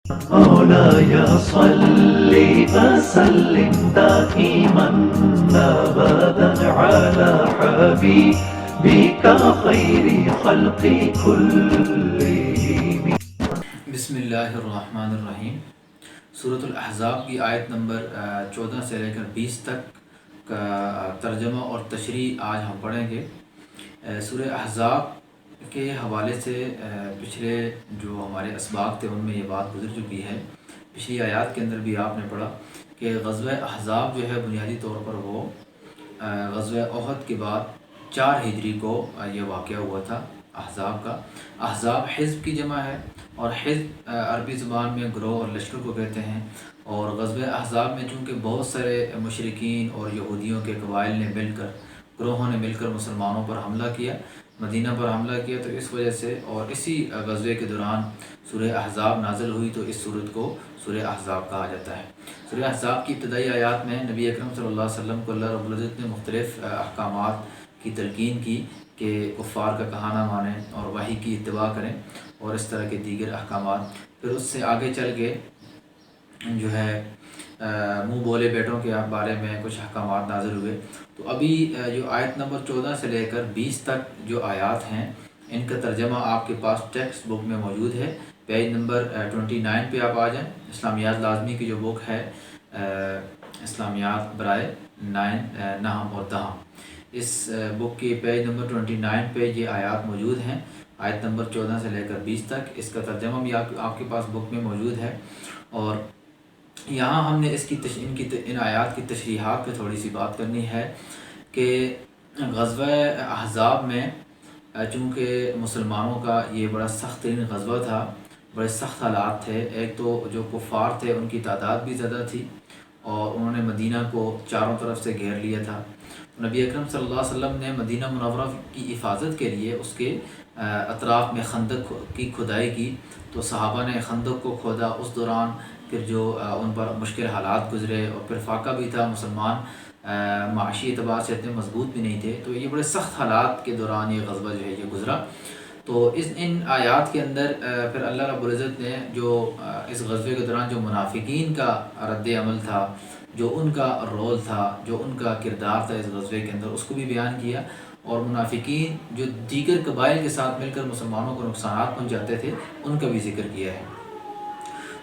مولاي صل وسلم دائما أبدا على حبيبك خير خلق كلهم. بسم اللہ الرحمن الرحیم. سورۃ الاحزاب کی آیت نمبر 14 سے لے کر 20 تک کا ترجمہ اور تشریح آج ہم پڑھیں گے. سورہ احزاب کے حوالے سے پچھلے جو ہمارے اسباق تھے ان میں یہ بات گزر چکی ہے. پچھلی آیات کے اندر بھی آپ نے پڑھا کہ غزوہ احزاب جو ہے بنیادی طور پر وہ غزوہ احد کے بعد 4 ہجری کو یہ واقعہ ہوا تھا احزاب کا. احزاب حزب کی جمع ہے اور حزب عربی زبان میں گروہ اور لشکر کو کہتے ہیں. اور غزوہ احزاب میں چونکہ بہت سارے مشرکین اور یہودیوں کے قبائل نے مل کر گروہوں نے مل کر مسلمانوں پر حملہ کیا، مدینہ پر حملہ کیا، تو اس وجہ سے اور اسی غزوے کے دوران سورہ احزاب نازل ہوئی، تو اس صورت کو سورہ احزاب کہا جاتا ہے. سورہ احزاب کی ابتدائی آیات میں نبی اکرم صلی اللہ علیہ وسلم کو اللہ رب العزت نے مختلف احکامات کی تلقین کی کہ کفار کا کہا نہ مانیں اور وحی کی اتباع کریں اور اس طرح کے دیگر احکامات. پھر اس سے آگے چل کے جو ہے منہ بولے بیٹوں کے بارے میں کچھ احکامات نازل ہوئے. تو ابھی جو آیت نمبر 14 سے لے کر 20 تک جو آیات ہیں ان کا ترجمہ آپ کے پاس ٹیکسٹ بک میں موجود ہے. پیج نمبر 29 پہ آپ آ جائیں. اسلامیات لازمی کی جو بک ہے اسلامیات برائے نہم اور دہم، اس بک کی پیج نمبر 29 پہ یہ آیات موجود ہیں، آیت نمبر 14 سے لے کر 20 تک. اس کا ترجمہ بھی آپ کے پاس بک میں موجود ہے. اور یہاں ہم نے ان آیات کی تشریحات پہ تھوڑی سی بات کرنی ہے کہ غزوہ احزاب میں چونکہ مسلمانوں کا یہ بڑا سخت ترین غزوہ تھا، بڑے سخت حالات تھے. ایک تو جو کفار تھے ان کی تعداد بھی زیادہ تھی اور انہوں نے مدینہ کو چاروں طرف سے گھیر لیا تھا. نبی اکرم صلی اللہ علیہ وسلم نے مدینہ منورہ کی حفاظت کے لیے اس کے اطراف میں خندق کی کھدائی کی. تو صحابہ نے خندق کو کھودا. اس دوران پھر جو ان پر مشکل حالات گزرے اور پھر فاقہ بھی تھا، مسلمان معاشی اعتبار سے اتنے مضبوط بھی نہیں تھے، تو یہ بڑے سخت حالات کے دوران یہ غزوہ جو ہے یہ گزرا. تو ان آیات کے اندر پھر اللہ رب العزت نے جو اس غزوے کے دوران جو منافقین کا رد عمل تھا، جو ان کا رول تھا، جو ان کا کردار تھا اس غزوے کے اندر، اس کو بھی بیان کیا. اور منافقین جو دیگر قبائل کے ساتھ مل کر مسلمانوں کو نقصانات پہنچاتے تھے ان کا بھی ذکر کیا ہے.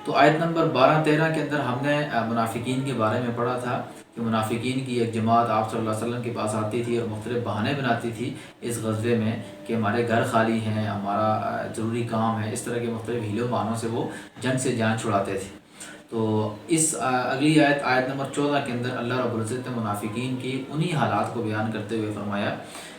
تو آیت نمبر 12-13 کے اندر ہم نے منافقین کے بارے میں پڑھا تھا کہ منافقین کی ایک جماعت آپ صلی اللہ علیہ وسلم کے پاس آتی تھی اور مختلف بہانے بناتی تھی اس غزوے میں کہ ہمارے گھر خالی ہیں، ہمارا ضروری کام ہے. اس طرح کے مختلف ہیلوں بہانوں سے وہ جنگ سے جان چھڑاتے تھے. تو اس اگلی آیت نمبر 14 کے اندر اللہ رب العزت نے منافقین کی انہی حالات کو بیان کرتے ہوئے فرمایا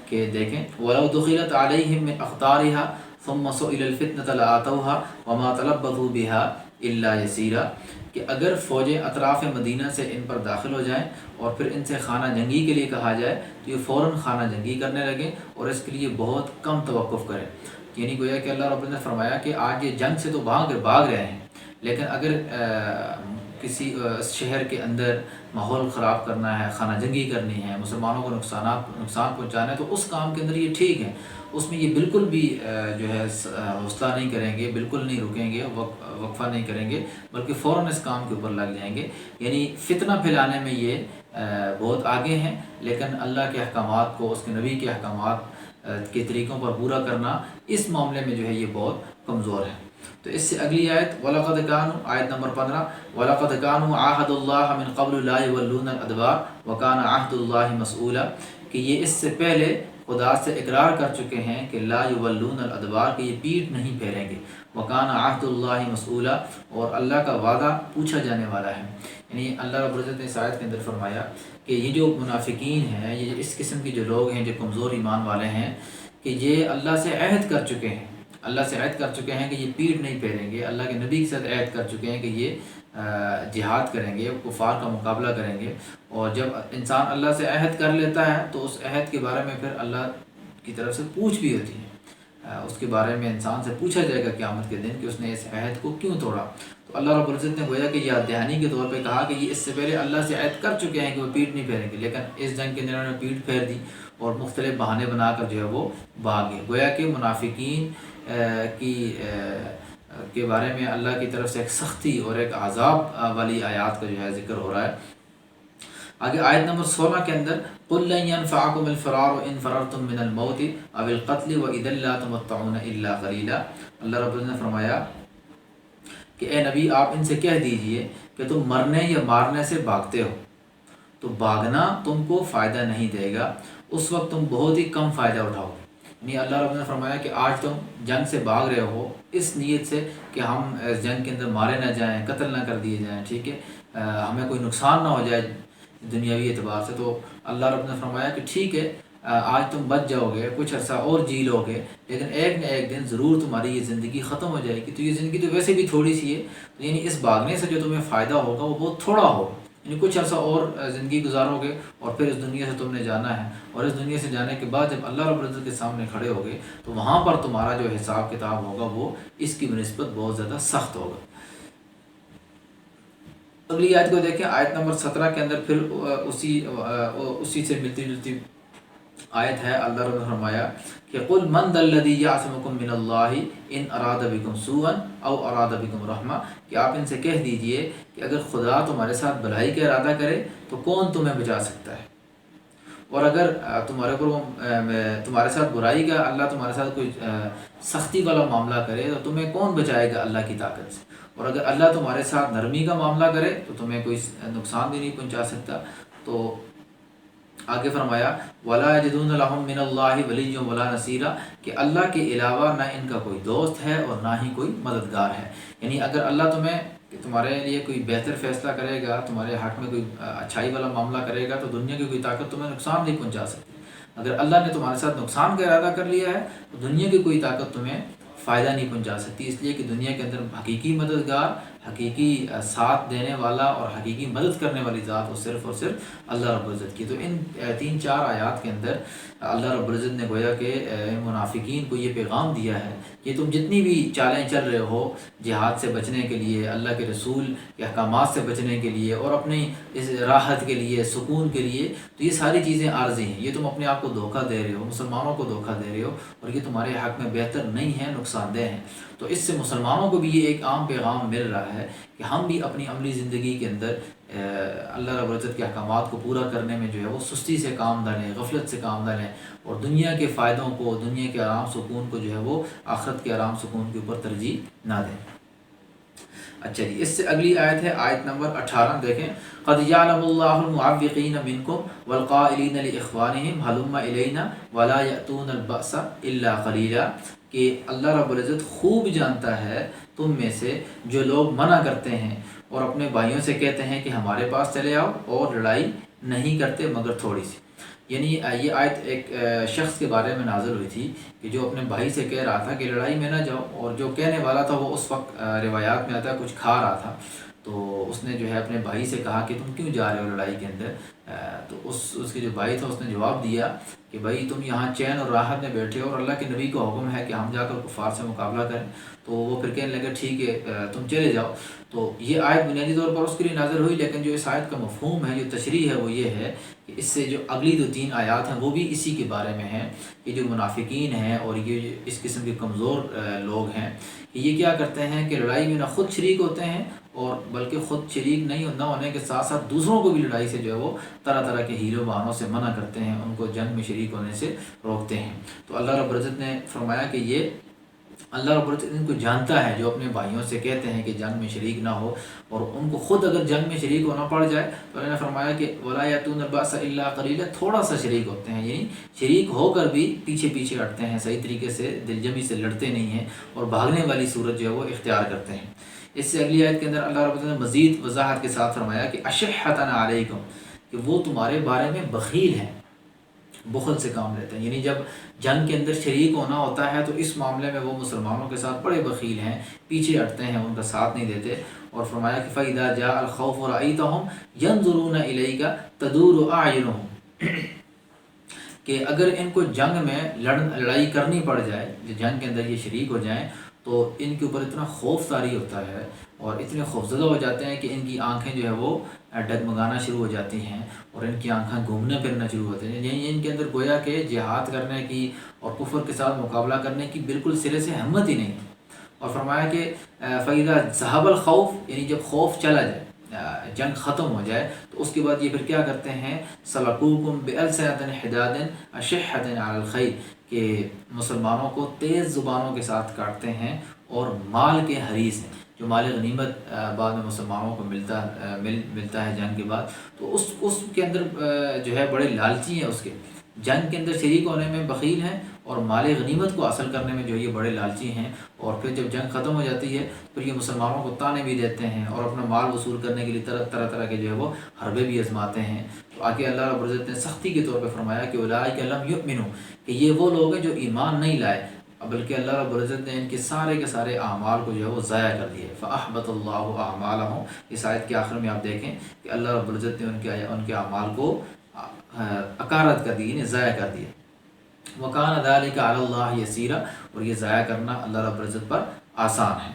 کہ دیکھیں وَلَوْ دُخِلَتْ عَلَيْهِمْ مِنْ أَقْطَارِهَا ثُمَّ سُئِلَ الْفِتْنَةَ لَآتَوْهَا وَمَا تَلَبَّثُوا بِهَا إِلَّا يَسِيرًا، کہ اگر فوجیں اطراف مدینہ سے ان پر داخل ہو جائیں اور پھر ان سے خانہ جنگی کے لیے کہا جائے تو یہ فوراً خانہ جنگی کرنے لگیں اور اس کے لیے بہت کم توقف کریں. یعنی گویا کہ اللہ رب نے فرمایا کہ آج یہ جنگ سے تو بھاگ رہے ہیں، لیکن اگر کسی شہر کے اندر ماحول خراب کرنا ہے، خانہ جنگی کرنی ہے، مسلمانوں کو نقصان پہنچانا ہے، تو اس کام کے اندر یہ ٹھیک ہے. اس میں یہ بالکل بھی جو ہے حوصلہ نہیں کریں گے، بالکل نہیں رکیں گے، وقفہ نہیں کریں گے، بلکہ فوراً اس کام کے اوپر لگ جائیں گے. یعنی فتنہ پھیلانے میں یہ بہت آگے ہیں، لیکن اللہ کے احکامات کو، اس کے نبی کے احکامات کے طریقوں پر پورا کرنا اس معاملے میں جو ہے یہ بہت کمزور ہے. تو اس سے اگلی آیت وَلَقَدْ كَانُوا آیت نمبر 15 وَلَقَدْ كَانُوا عَاهَدُوا اللَّهَ مِنْ قَبْلُ لَا يُوَلُّونَ الْأَدْبَارَ وَكَانَ عَهْدُ اللَّهِ مَسْئُولًا، کہ یہ اس سے پہلے خدا سے اقرار کر چکے ہیں کہ لا یولون الادبار، کہ یہ پیٹھ نہیں پھیریں گے. وَكَانَ عَهْدُ اللَّهِ مَسْئُولًا، اور اللہ کا وعدہ پوچھا جانے والا ہے. یعنی اللہ رب العزت نے اس آیت کے اندر فرمایا کہ یہ جو منافقین ہیں، یہ اس قسم کے جو لوگ ہیں جو کمزور ایمان والے ہیں، کہ یہ اللہ سے عہد کر چکے ہیں، اللہ سے عہد کر چکے ہیں کہ یہ پیٹھ نہیں پھیریں گے. اللہ کے نبی کے ساتھ عہد کر چکے ہیں کہ یہ جہاد کریں گے، کفار کا مقابلہ کریں گے. اور جب انسان اللہ سے عہد کر لیتا ہے تو اس عہد کے بارے میں پھر اللہ کی طرف سے پوچھ بھی ہوتی ہے. اس کے بارے میں انسان سے پوچھا جائے گا قیامت کے دن کہ اس نے اس عہد کو کیوں توڑا. تو اللہ رب العزت نے گویا کہ یاد دہانی کے طور پہ کہا کہ یہ اس سے پہلے اللہ سے عہد کر چکے ہیں کہ وہ پیٹھ نہیں پھیریں گے، لیکن اس جنگ کے اندر انہوں نے پیٹھ پھیر دی اور مختلف بہانے بنا کر جو ہے وہ بھاگ گئے. گویا کہ منافقین کی کے بارے میں اللہ کی طرف سے ایک سختی اور ایک عذاب والی آیات کا جو ہے ذکر ہو رہا ہے۔ آگے آیت نمبر 16 کے اندر قُلْ لَن يَنْفَعَكُمُ الْفِرَارُ إِنْ فَرَرْتُم مِّنَ الْمَوْتِ أَوِ الْقَتْلِ وَإِذًا لَّا تُمَتَّعُونَ إِلَّا قَلِيلًا۔ اللہ رب العزت نے فرمایا کہ اے نبی آپ ان سے کہہ دیجئے کہ تم مرنے یا مارنے سے بھاگتے ہو تو بھاگنا تم کو فائدہ نہیں دے گا، اس وقت تم بہت ہی کم فائدہ اٹھاؤ گے۔ یعنی اللہ رب نے فرمایا کہ آج تم جنگ سے بھاگ رہے ہو اس نیت سے کہ ہم اس جنگ کے اندر مارے نہ جائیں، قتل نہ کر دیے جائیں، ٹھیک ہے، ہمیں کوئی نقصان نہ ہو جائے دنیاوی اعتبار سے، تو اللہ رب نے فرمایا کہ ٹھیک ہے آج تم بچ جاؤ گے، کچھ عرصہ اور جی لو گے، لیکن ایک نہ ایک دن ضرور تمہاری یہ زندگی ختم ہو جائے گی، تو یہ زندگی تو ویسے بھی تھوڑی سی ہے، تو یعنی اس بھاگنے سے جو تمہیں فائدہ ہوگا وہ بہت تھوڑا ہوگا، یعنی کچھ عرصہ اور زندگی گزارو گے اور پھر اس دنیا سے تم نے جانا ہے، اور اس دنیا سے جانے کے بعد جب اللہ رب العزت کے سامنے کھڑے ہوگے تو وہاں پر تمہارا جو حساب کتاب ہوگا وہ اس کی بنسبت بہت زیادہ سخت ہوگا۔ اگلی آیت کو دیکھیں، آیت نمبر 17 کے اندر پھر اسی سے ملتی جلتی آیت ہے۔ اللہ رب نے فرمایا کہ قُلْ مَنْ ذَا الَّذِي يَعْصِمُكُم مِّنَ اللَّهِ إِنْ أَرَادَ بِكُمْ سُوءًا أَوْ أَرَادَ بِكُمْ رَحْمَةً، کہ آپ ان سے کہہ دیجئے کہ اگر خدا تمہارے ساتھ بھلائی کا ارادہ کرے تو کون تمہیں بچا سکتا ہے، اور اگر تمہارے ساتھ برائی کا اللہ تمہارے ساتھ کوئی سختی والا معاملہ کرے تو تمہیں کون بچائے گا اللہ کی طاقت سے، اور اگر اللہ تمہارے ساتھ نرمی کا معاملہ کرے تو تمہیں کوئی نقصان بھی نہیں پہنچا سکتا۔ تو آگے فرمایا وَلَا يَجِدُونَ لَهُم مِّنَ اللَّهِ وَلِيًّا وَلَا نَصِيرًا، کہ اللہ کے علاوہ نہ ان کا کوئی دوست ہے اور نہ ہی کوئی مددگار ہے۔ یعنی اگر اللہ تمہارے لیے کوئی بہتر فیصلہ کرے گا، تمہارے حق میں کوئی اچھائی والا معاملہ کرے گا تو دنیا کی کوئی طاقت تمہیں نقصان نہیں پہنچا سکتی۔ اگر اللہ نے تمہارے ساتھ نقصان کا ارادہ کر لیا ہے تو دنیا کی کوئی طاقت تمہیں فائدہ نہیں پہنچا سکتی، اس لیے کہ دنیا کے اندر حقیقی مددگار، حقیقی ساتھ دینے والا اور حقیقی مدد کرنے والی ذات وہ صرف اور صرف اللہ رب العزت کی۔ تو ان 3-4 آیات کے اندر اللہ رب العزت نے گویا کہ منافقین کو یہ پیغام دیا ہے کہ تم جتنی بھی چالیں چل رہے ہو جہاد سے بچنے کے لیے، اللہ کے رسول کے احکامات سے بچنے کے لیے اور اپنی اس راحت کے لیے، سکون کے لیے، تو یہ ساری چیزیں عارضی ہیں، یہ تم اپنے آپ کو دھوکہ دے رہے ہو، مسلمانوں کو دھوکہ دے رہے ہو، اور یہ تمہارے حق میں بہتر نہیں ہے، نقصان دہ ہیں۔ تو اس سے مسلمانوں کو بھی یہ ایک عام پیغام مل رہا ہے کہ ہم بھی اپنی عملی زندگی کے اندر اللہ رب العزت کے احکامات کو پورا کرنے میں جو ہے وہ سستی سے کام نہ لیں، غفلت سے کام نہ لیں، اور دنیا کے فائدوں کو، دنیا کے آرام سکون کو جو ہے وہ آخرت کے آرام سکون کے اوپر ترجیح نہ دیں۔ اچھا جی، اس سے اگلی آیت ہے آیت نمبر 18، دیکھیں قَدْ يَعْلَمُ اللَّهُ الْمُعَوِّقِينَ مِنْكُمْ وَالْقَائِلِينَ لِإِخْوَانِهِمْ هَلُمَّ إِلَيْنَا وَلَا يَأْتُونَ الْبَأْسَ إِلَّا قَلِيلًا، کہ اللہ رب العزت خوب جانتا ہے تم میں سے جو لوگ منع کرتے ہیں اور اپنے بھائیوں سے کہتے ہیں کہ ہمارے پاس چلے آؤ، اور لڑائی نہیں کرتے مگر تھوڑی سی۔ یعنی یہ آیت ایک شخص کے بارے میں نازل ہوئی تھی کہ جو اپنے بھائی سے کہہ رہا تھا کہ لڑائی میں نہ جاؤ، اور جو کہنے والا تھا وہ اس وقت روایات میں آتا ہے کچھ کھا رہا تھا، تو اس نے جو ہے اپنے بھائی سے کہا کہ تم کیوں جا رہے ہو لڑائی کے اندر، تو اس کے جو بھائی تھا اس نے جواب دیا کہ بھائی تم یہاں چین اور راحت میں بیٹھے ہو اور اللہ کے نبی کا حکم ہے کہ ہم جا کر کفار سے مقابلہ کریں۔ تو وہ پھر کہنے لگا ٹھیک ہے تم چلے جاؤ۔ تو یہ آیت بنیادی طور پر اس کے لیے نازل ہوئی، لیکن جو اس آیت کا مفہوم ہے، جو تشریح ہے، وہ یہ ہے کہ اس سے جو اگلی 2-3 آیات ہیں وہ بھی اسی کے بارے میں ہیں کہ جو منافقین ہیں اور یہ اس قسم کے کمزور لوگ ہیں کہ یہ کیا کرتے ہیں کہ لڑائی میں نہ خود شریک ہوتے ہیں، اور بلکہ خود شریک نہ ہونے کے ساتھ ساتھ دوسروں کو بھی لڑائی سے جو ہے وہ طرح طرح کے ہیلوں بہانوں سے منع کرتے ہیں، ان کو جنگ میں شریک ہونے سے روکتے ہیں۔ تو اللہ رب العزت نے فرمایا کہ یہ اللہ رب العزت ان کو جانتا ہے جو اپنے بھائیوں سے کہتے ہیں کہ جنگ میں شریک نہ ہو، اور ان کو خود اگر جنگ میں شریک ہونا پڑ جائے تو اللہ نے فرمایا کہ وَلَا يَأْتُونَ الْبَأْسَ إِلَّا قَلِيلًا، تھوڑا سا شریک ہوتے ہیں، یعنی شریک ہو کر بھی پیچھے پیچھے ہٹتے ہیں، صحیح طریقے سے دل جمی سے لڑتے نہیں ہیں، اور بھاگنے والی صورت جو ہے وہ اختیار کرتے ہیں۔ اس سے اگلی آیت کے اندر اللہ رب العزت نے مزید وضاحت کے ساتھ فرمایا کہ أَشِحَّةً عَلَيْكُمْ، کہ وہ تمہارے بارے میں بخیل ہیں، بخل سے کام لیتے ہیں، یعنی جب جنگ کے اندر شریک ہونا ہوتا ہے تو اس معاملے میں وہ مسلمانوں کے ساتھ بڑے بخیل ہیں، پیچھے ہٹتے ہیں، ان کا ساتھ نہیں دیتے۔ اور فرمایا کہ فَإِذَا جَاءَ الْخَوْفُ رَأَيْتَهُمْ يَنْظُرُونَ إِلَيْكَ تَدُورُ أَعْيُنُهُمْ، کہ اگر ان کو جنگ میں لڑائی کرنی پڑ جائے، جو جنگ کے اندر یہ شریک ہو جائیں، تو ان کے اوپر اتنا خوف طاری ہوتا ہے اور اتنے خوفزدہ ہو جاتے ہیں کہ ان کی آنکھیں جو ہے وہ ڈگمگانا شروع ہو جاتی ہیں، اور ان کی آنکھیں گھومنا پھرنا شروع ہوتے ہیں، یعنی ان کے اندر گویا کہ جہاد کرنے کی اور کفر کے ساتھ مقابلہ کرنے کی بالکل سرے سے ہمت ہی نہیں ہے۔ اور فرمایا کہ فَإِذَا ذَهَبَ الْخَوْفُ، یعنی جب خوف چلا جائے، جنگ ختم ہو جائے، تو اس کے بعد یہ پھر کیا کرتے ہیں، سَلَقُوكُمْ بِأَلْسِنَةٍ حِدَادٍ أَشِحَّةٍ عَلَى الْخَيْرِ، کہ مسلمانوں کو تیز زبانوں کے ساتھ کاٹتے ہیں اور مال کے حریص ہیں. جو مال غنیمت بعد میں مسلمانوں کو ملتا ہے جنگ کے بعد، تو اس کے اندر جو ہے بڑے لالچی ہیں، اس کے جنگ کے اندر شریک ہونے میں بخیل ہیں، اور مال غنیمت کو حاصل کرنے میں جو یہ بڑے لالچی ہیں. اور پھر جب جنگ ختم ہو جاتی ہے پھر یہ مسلمانوں کو تانے بھی دیتے ہیں اور اپنا مال وصول کرنے کے لیے طرح کے جو ہے وہ حربے بھی آزماتے ہیں. تو آگے اللہ رب العزت نے سختی کے طور پہ فرمایا کہ اولئک لم یؤمنوا، کہ یہ وہ لوگ ہیں جو ایمان نہیں لائے، بلکہ اللہ رب العزت نے ان کے سارے اعمال کو جو ہے وہ ضائع کر دیے. فَأَحْبَطَ اللَّهُ أَعْمَالَهُمْ، اس آیت کے آخر میں آپ دیکھیں کہ اللہ رب العزت نے ان کے اعمال کو اکارت کر دی، یعنی ضائع کر دیا. وَكَانَ ذَلِكَ عَلَى اللَّهِ يَسِيرًا، اور یہ ضائع کرنا اللہ رب العزت پر آسان ہے.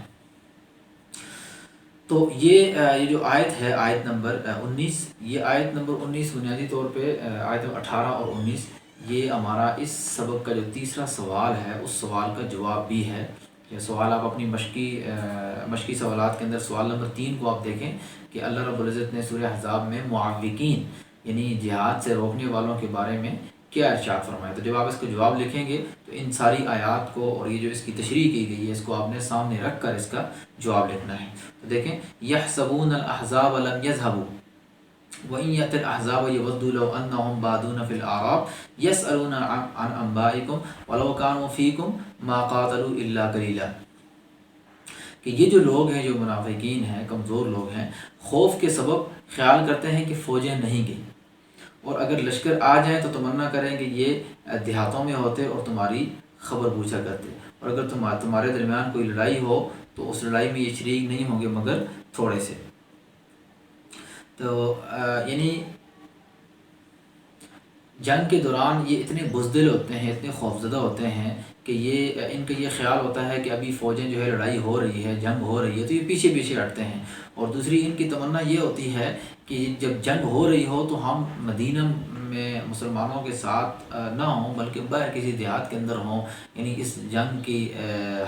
تو یہ جو آیت ہے، آیت نمبر 19، یہ آیت نمبر 19 بنیادی طور پہ آیت 18 اور 19 یہ ہمارا اس سبق کا جو تیسرا سوال ہے اس سوال کا جواب بھی ہے. یہ سوال آپ اپنی مشقی سوالات کے اندر سوال نمبر 3 کو آپ دیکھیں کہ اللہ رب العزت نے سورہ احزاب میں معوقین یعنی جہاد سے روکنے والوں کے بارے میں کیا ارشاد فرمایا. تو جب آپ اس کو جواب لکھیں گے تو ان ساری آیات کو اور یہ جو اس کی تشریح کی گئی ہے اس کو آپ نے سامنے رکھ کر اس کا جواب لکھنا ہے. تو دیکھیں، یحسبون الاحزاب لم یذهبوا وَإِن يَأْتِ الْأَحْزَابُ يَوَدُّوا لَوْ أَنَّهُمْ بَادُونَ فِي الْأَعْرَابِ يَسْأَلُونَ عَنْ أَنْبَائِكُمْ وَلَوْ كَانُوا فِيكُمْ مَا قَاتَلُوا إِلَّا قَلِيلًا. کہ یہ جو لوگ ہیں، جو منافقین ہیں، کمزور لوگ ہیں، خوف کے سبب خیال کرتے ہیں کہ فوجیں نہیں گئیں، اور اگر لشکر آ جائیں تو تمنا کریں کہ یہ دیہاتوں میں ہوتے اور تمہاری خبر پوچھا کرتے، اور اگر تمہارے درمیان کوئی لڑائی ہو تو اس لڑائی میں یہ شریک نہیں ہوں گے مگر تھوڑے سے. تو یعنی جنگ کے دوران یہ اتنے بزدل ہوتے ہیں، اتنے خوفزدہ ہوتے ہیں کہ ان کا یہ خیال ہوتا ہے کہ ابھی فوجیں جو ہے لڑائی ہو رہی ہے، جنگ ہو رہی ہے، تو یہ پیچھے ہٹتے ہیں. اور دوسری ان کی تمنا یہ ہوتی ہے کہ جب جنگ ہو رہی ہو تو ہم مدینہ میں مسلمانوں کے ساتھ نہ ہوں بلکہ باہر کسی دیہات کے اندر ہوں، یعنی اس جنگ کی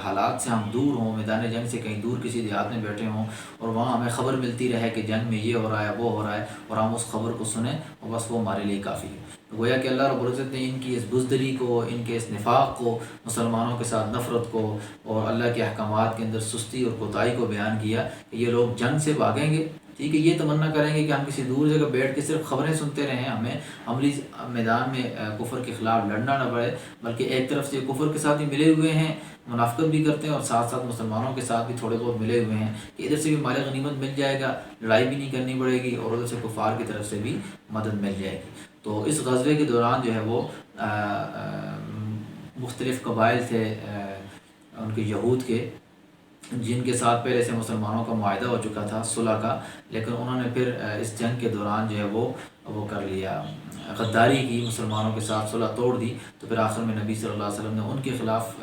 حالات سے ہم دور ہوں، میدان جنگ سے کہیں دور کسی دیہات میں بیٹھے ہوں، اور وہاں ہمیں خبر ملتی رہے کہ جنگ میں یہ ہو رہا ہے، وہ ہو رہا ہے، اور ہم اس خبر کو سنیں اور بس وہ ہمارے لیے کافی ہے. گویا کہ اللہ رب العزت نے ان کی اس بزدلی کو، ان کے اس نفاق کو، مسلمانوں کے ساتھ نفرت کو اور اللہ کے احکامات کے اندر سستی اور کوتاہی کو بیان کیا کہ یہ لوگ جنگ سے بھاگیں گے. ٹھیک ہے، یہ تمنا کریں گے کہ ہم کسی دور جگہ بیٹھ کے صرف خبریں سنتے رہیں، ہمیں عملی میدان میں کفر کے خلاف لڑنا نہ پڑے، بلکہ ایک طرف سے کفر کے ساتھ بھی ملے ہوئے ہیں، منافقت بھی کرتے ہیں، اور ساتھ ساتھ مسلمانوں کے ساتھ بھی تھوڑے بہت ملے ہوئے ہیں کہ ادھر سے بھی مال غنیمت مل جائے گا، لڑائی بھی نہیں کرنی پڑے گی، اور ادھر سے کفار کی طرف سے بھی مدد مل جائے گی. تو اس غزوے کے دوران جو ہے وہ مختلف قبائل تھے ان کے یہود کے، جن کے ساتھ پہلے سے مسلمانوں کا معاہدہ ہو چکا تھا صلح کا، لیکن انہوں نے پھر اس جنگ کے دوران جو ہے وہ کر لیا، غداری کی، مسلمانوں کے ساتھ صلح توڑ دی. تو پھر آخر میں نبی صلی اللہ علیہ وسلم نے ان کے خلاف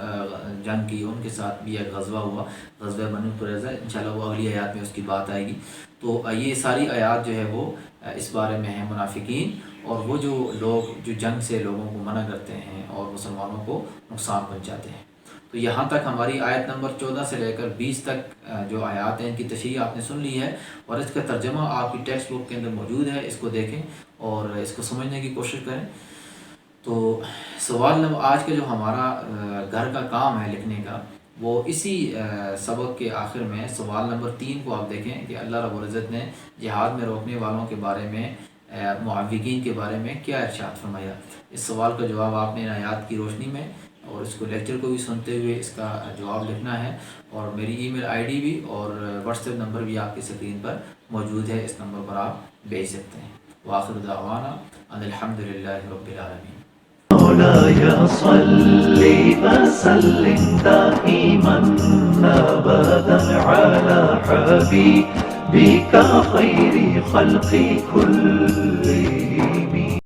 جنگ کی، ان کے ساتھ بھی ایک غزوہ ہوا، غزوہ بنو قریظہ. انشاءاللہ وہ اگلی آیات میں اس کی بات آئے گی. تو یہ ساری آیات جو ہے وہ اس بارے میں ہیں منافقین اور وہ جو لوگ جو جنگ سے لوگوں کو منع کرتے ہیں اور مسلمانوں کو نقصان پہنچاتے ہیں. تو یہاں تک ہماری آیت نمبر 14 سے لے کر 20 تک جو آیات ہیں ان کی تشریح آپ نے سن لی ہے، اور اس کا ترجمہ آپ کی ٹیکسٹ بک کے اندر موجود ہے. اس کو دیکھیں اور اس کو سمجھنے کی کوشش کریں. تو سوال نمبر آج کا جو ہمارا گھر کا کام ہے لکھنے کا، وہ اسی سبق کے آخر میں سوال نمبر 3 کو آپ دیکھیں کہ اللہ رب العزت نے جہاد میں روکنے والوں کے بارے میں، معوقین کے بارے میں کیا ارشاد فرمایا. اس سوال کا جواب آپ نے ان آیات کی روشنی میں اور اس کو لیکچر کو بھی سنتے ہوئے اس کا جواب لکھنا ہے. اور میری ای میل آئی ڈی بھی اور واٹس ایپ نمبر بھی آپ کی اسکرین پر موجود ہے، اس نمبر پر آپ بھیج سکتے ہیں. وآخر دعوانا ان الحمد للہ رب العالمین. مولاي صل وسلم دائما ابدا على حبيبك خير خلق كل